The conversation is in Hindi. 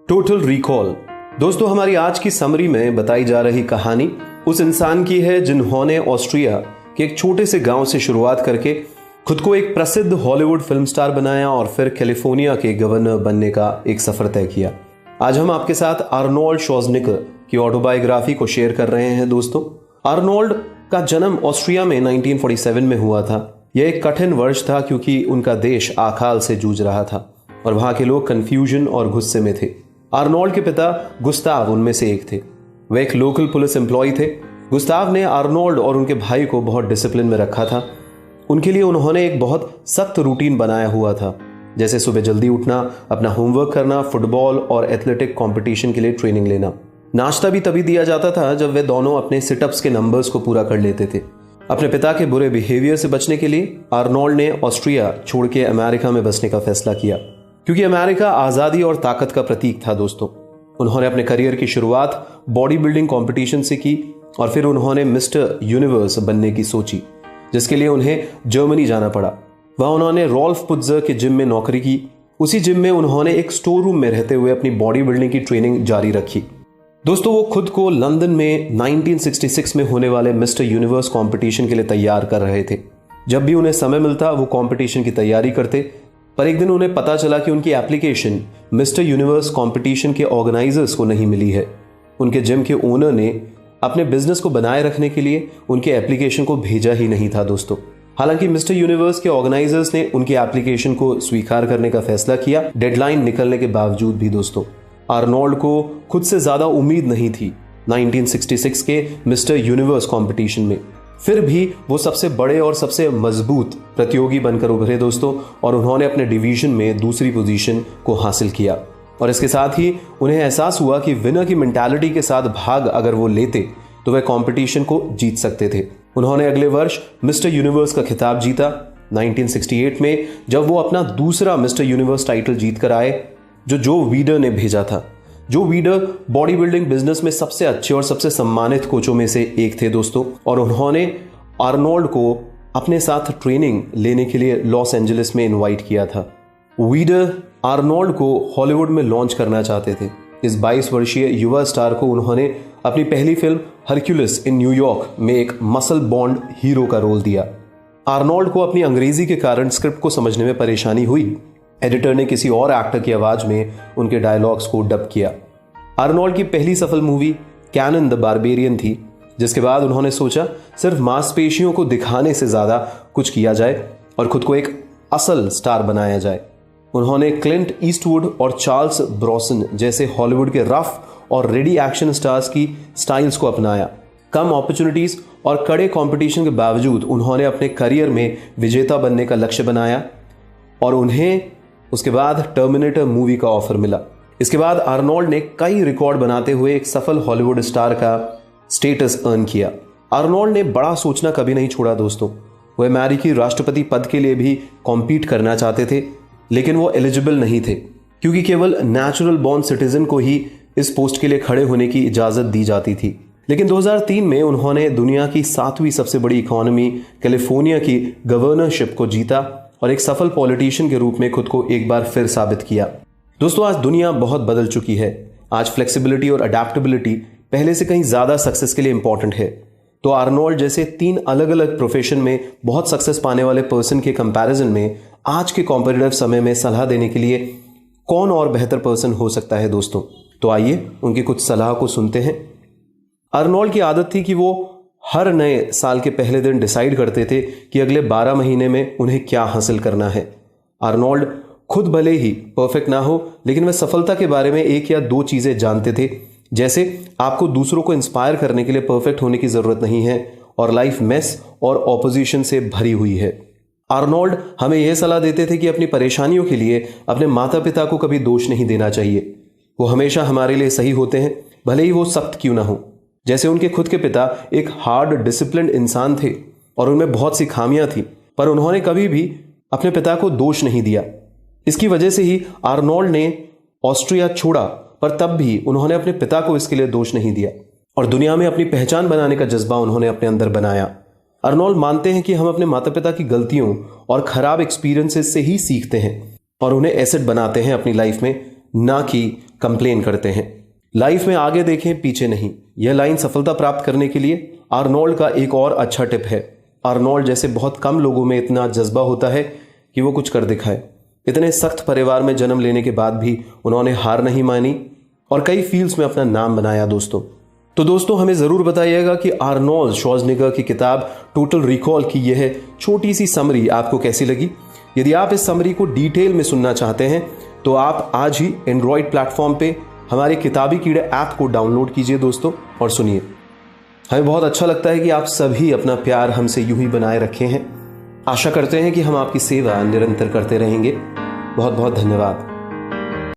Total recall. दोस्तों, हमारी आज की समरी में बताई जा रही कहानी उस इंसान की है जिन्होंने ऑस्ट्रिया के एक छोटे से गांव से शुरुआत करके खुद को एक प्रसिद्ध हॉलीवुड फिल्म स्टार बनाया और फिर कैलिफोर्निया के गवर्नर बनने का एक सफर तय किया। आज हम आपके साथ आर्नोल्ड श्वार्ज़नेगर की ऑटोबायोग्राफी को शेयर कर रहे हैं। दोस्तों, आर्नोल्ड का जन्म ऑस्ट्रिया में 1947 में हुआ था। यह एक कठिन वर्ष था क्योंकि उनका देश अकाल से जूझ रहा था और वहां के लोग कंफ्यूजन और गुस्से में थे। आर्नोल्ड के पिता गुस्ताव उनमें से एक थे। वे एक लोकल पुलिस एम्प्लॉय थे। गुस्ताव ने आर्नोल्ड और उनके भाई को बहुत डिसिप्लिन में रखा था। उनके लिए उन्होंने एक बहुत सख्त रूटीन बनाया हुआ था, जैसे सुबह जल्दी उठना, अपना होमवर्क करना, फुटबॉल और एथलेटिक कंपटीशन के लिए ट्रेनिंग लेना। नाश्ता भी तभी दिया जाता था जब वे दोनों अपने सिटअप्स के नंबर्स को पूरा कर लेते थे। अपने पिता के बुरे बिहेवियर से बचने के लिए आर्नोल्ड ने ऑस्ट्रिया छोड़ के अमेरिका में बसने का फैसला किया, क्योंकि अमेरिका आज़ादी और ताकत का प्रतीक था। दोस्तों, उन्होंने अपने करियर की शुरुआत बॉडी बिल्डिंग कॉम्पिटिशन से की और फिर उन्होंने मिस्टर यूनिवर्स बनने की सोची, जिसके लिए उन्हें जर्मनी जाना पड़ा। वहां उन्होंने रॉल्फ पुत्जर के जिम में नौकरी की। उसी जिम में उन्होंने एक स्टोर रूम में रहते हुए अपनी बॉडी बिल्डिंग की ट्रेनिंग जारी रखी। दोस्तों, वो खुद को लंदन में 1966 में होने वाले मिस्टर यूनिवर्स कंपटीशन के लिए तैयार कर रहे थे। जब भी उन्हें समय मिलता वो कंपटीशन की तैयारी करते, पर एक दिन उन्हें पता चला कि उनकी एप्लीकेशन मिस्टर यूनिवर्स कंपटीशन के ऑर्गेनाइजर्स को नहीं मिली है। उनके जिम के ओनर ने अपने बिजनेस को बनाए रखने के लिए उनके एप्लीकेशन को भेजा ही नहीं था। दोस्तों, हालांकि मिस्टर यूनिवर्स के ऑर्गेनाइजर्स ने उनकी एप्लीकेशन को स्वीकार करने का फैसला किया, डेडलाइन निकलने के बावजूद भी। दोस्तों, आर्नोल्ड को खुद से ज्यादा उम्मीद नहीं थी 1966 के मिस्टर यूनिवर्स कंपटीशन में। फिर भी वो सबसे बड़े और सबसे मजबूत प्रतियोगी बनकर उभरे। दोस्तों, और उन्होंने अपने डिवीजन में दूसरी पोजीशन को हासिल किया। और इसके साथ ही उन्हें एहसास हुआ कि विनर की मेंटालिटी के साथ भाग अगर वो लेते तो वे कंपटीशन को जीत सकते थे। उन्होंने अगले वर्ष मिस्टर यूनिवर्स का खिताब जीता। 1968 में जब वो अपना दूसरा मिस्टर यूनिवर्स टाइटल जीत कर आए, जो वीडर ने भेजा था। जो वीडर बॉडी बिल्डिंग बिजनेस में सबसे अच्छे और सबसे सम्मानित कोचों में से एक थे। दोस्तों, और उन्होंने आर्नोल्ड को अपने साथ ट्रेनिंग लेने के लिए लॉस एंजलिस में इनवाइट किया था। वीडर आर्नोल्ड को हॉलीवुड में लॉन्च करना चाहते थे। इस 22 वर्षीय युवा स्टार को उन्होंने अपनी पहली फिल्म हरक्यूलिस इन न्यूयॉर्क में एक मसल बॉन्ड हीरो का रोल दिया। आर्नोल्ड को अपनी अंग्रेजी के कारण स्क्रिप्ट को समझने में परेशानी हुई। एडिटर ने किसी और एक्टर की आवाज में उनके डायलॉग्स को डब किया। आर्नोल्ड की पहली सफल मूवी कैनन द बारबेरियन थी, जिसके बाद उन्होंने सोचा सिर्फ मांसपेशियों को दिखाने से ज्यादा कुछ किया जाए और खुद को एक असल स्टार बनाया जाए। उन्होंने क्लिंट ईस्टवुड और चार्ल्स ब्रॉसन जैसे हॉलीवुड के रफ और रेडी एक्शन स्टार्स की स्टाइल्स को अपनाया। कम अपॉर्चुनिटीज और कड़े कंपटीशन के बावजूद उन्होंने अपने करियर में विजेता बनने का लक्ष्य बनाया और उन्हें उसके बाद टर्मिनेटर मूवी का ऑफर मिला। इसके बाद आर्नोल्ड ने कई रिकॉर्ड बनाते हुए एक सफल हॉलीवुड स्टार का स्टेटस अर्न किया। आर्नोल्ड ने बड़ा सोचना कभी नहीं छोड़ा। दोस्तों, वह अमेरिकी राष्ट्रपति पद के लिए भी कॉम्पीट करना चाहते थे, लेकिन वो एलिजिबल नहीं थे क्योंकि केवल नेचुरल बॉर्न सिटीजन को ही इस पोस्ट के लिए खड़े होने की इजाजत दी जाती थी। लेकिन 2003 में उन्होंने दुनिया की 7वीं सबसे बड़ी इकोनॉमी कैलिफोर्निया की गवर्नरशिप को जीता और एक सफल पॉलिटिशियन के रूप में खुद को एक बार फिर साबित किया। दोस्तों, आज दुनिया बहुत बदल चुकी है। आज फ्लेक्सिबिलिटी और अडेप्टेबिलिटी पहले से कहीं ज्यादा सक्सेस के लिए इंपॉर्टेंट है। तो आर्नोल्ड जैसे 3 अलग अलग प्रोफेशन में बहुत सक्सेस पाने वाले पर्सन के कंपैरिजन में आज के कॉम्पिटिटिव समय में सलाह देने के लिए कौन और बेहतर पर्सन हो सकता है। दोस्तों, तो आइए उनकी कुछ सलाह को सुनते हैं। आर्नोल्ड की आदत थी कि वो हर नए साल के पहले दिन डिसाइड करते थे कि अगले 12 महीने में उन्हें क्या हासिल करना है। आर्नोल्ड खुद भले ही परफेक्ट ना हो, लेकिन वह सफलता के बारे में 1 या 2 चीजें जानते थे। जैसे आपको दूसरों को इंस्पायर करने के लिए परफेक्ट होने की जरूरत नहीं है और लाइफ मेस और ऑपोजिशन से भरी हुई है। आर्नोल्ड हमें यह सलाह देते थे कि अपनी परेशानियों के लिए अपने माता पिता को कभी दोष नहीं देना चाहिए। वो हमेशा हमारे लिए सही होते हैं, भले ही वो सख्त क्यों ना हो। जैसे उनके खुद के पिता एक हार्ड डिसिप्लिन्ड इंसान थे और उनमें बहुत सी खामियां थी, पर उन्होंने कभी भी अपने पिता को दोष नहीं दिया। इसकी वजह से ही आर्नोल्ड ने ऑस्ट्रिया छोड़ा, पर तब भी उन्होंने अपने पिता को इसके लिए दोष नहीं दिया और दुनिया में अपनी पहचान बनाने का जज्बा उन्होंने अपने अंदर बनाया। आर्नोल्ड मानते हैं कि हम अपने माता पिता की गलतियों और खराब एक्सपीरियंसेस से ही सीखते हैं और उन्हें एसेट बनाते हैं अपनी लाइफ में, ना कि कंप्लेन करते हैं। लाइफ में आगे देखें, पीछे नहीं, यह लाइन सफलता प्राप्त करने के लिए आर्नोल्ड का एक और अच्छा टिप है। आर्नोल्ड जैसे बहुत कम लोगों में इतना जज्बा होता है कि वो कुछ कर दिखाए। इतने सख्त परिवार में जन्म लेने के बाद भी उन्होंने हार नहीं मानी और कई फील्ड्स में अपना नाम बनाया दोस्तों। तो दोस्तों, हमें ज़रूर बताइएगा कि आर्नोल्ड श्वार्ज़नेगर की किताब टोटल रिकॉल की यह छोटी सी समरी आपको कैसी लगी। यदि आप इस समरी को डिटेल में सुनना चाहते हैं तो आप आज ही एंड्रॉयड प्लेटफॉर्म पे हमारे किताबी कीड़े ऐप को डाउनलोड कीजिए दोस्तों और सुनिए। हमें बहुत अच्छा लगता है कि आप सभी अपना प्यार हमसे यूं ही बनाए रखे हैं। आशा करते हैं कि हम आपकी सेवा निरंतर करते रहेंगे। बहुत बहुत धन्यवाद।